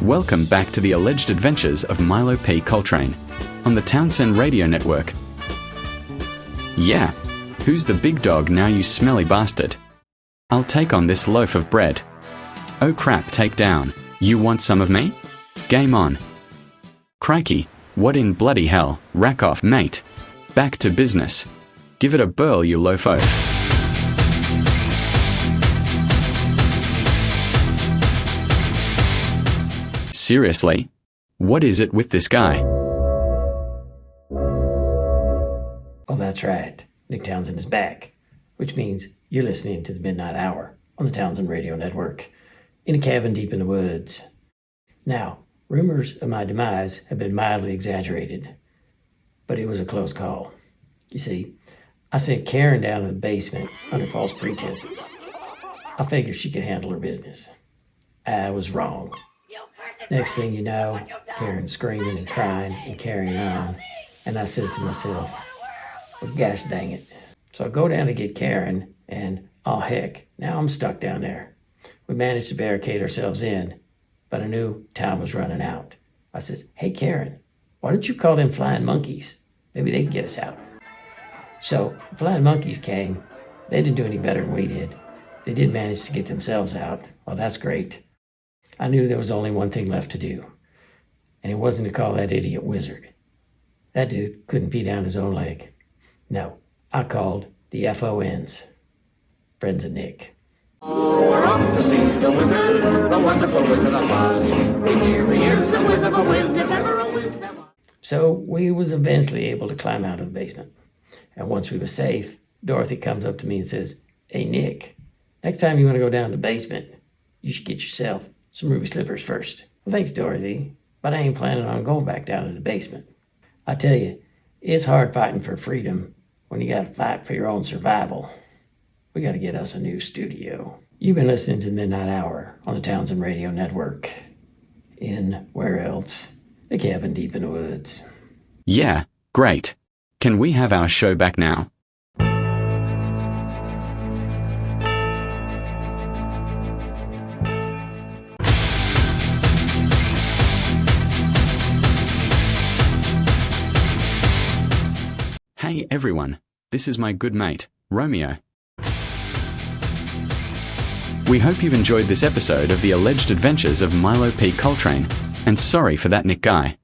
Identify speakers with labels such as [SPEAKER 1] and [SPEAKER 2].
[SPEAKER 1] Welcome back to the alleged adventures of Milo P. Coltrane on the Townsen radio network. Yeah, who's the big dog now, you smelly bastard? I'll take on this loaf of bread. Oh crap, take down. You want some of me? Game on. Crikey, what in bloody hell? Rack off, mate. Back to business. Give it a burl, you loaf oaf. Seriously? What is it with this guy?
[SPEAKER 2] Oh, that's right. Nick Townsen is back, which means you're listening to the Midnight Hour on the Townsen Radio Network in a cabin deep in the woods. Now, rumors of my demise have been mildly exaggerated, but it was a close call. You see, I sent Karen down to the basement under false pretenses. I figured she could handle her business. I was wrong. Next thing you know, Karen's screaming and crying and carrying on, and I says to myself, well, gosh dang it. So I go down to get Karen, and oh heck, now I'm stuck down there. We managed to barricade ourselves in, but I knew time was running out. I says, hey Karen, why don't you call them flying monkeys? Maybe they can get us out. So the flying monkeys came. They didn't do any better than we did. They did manage to get themselves out. Well, that's great. I knew there was only one thing left to do, and it wasn't to call that idiot wizard. That dude couldn't pee down his own leg. No, I called the FONs, friends of Nick.
[SPEAKER 3] We're off to see the wizard, the wonderful Wizard of Oz. Here he is, the Wizard of Wiz, if ever a wiz never.
[SPEAKER 2] So we was eventually able to climb out of the basement. And once we were safe, Dorothy comes up to me and says, hey Nick, next time you want to go down to the basement, you should get yourself some ruby slippers first. Well, thanks, Dorothy, but I ain't planning on going back down to the basement. I tell you, it's hard fighting for freedom when you got to fight for your own survival. We got to get us a new studio. You've been listening to the Midnight Hour on the Townsen Radio Network. In, where else? The cabin deep in the woods.
[SPEAKER 1] Yeah, great. Can we have our show back now? Hey everyone, this is my good mate, Romeo. We hope you've enjoyed this episode of the alleged adventures of Milo P. Coltrane, and sorry for that Nick guy.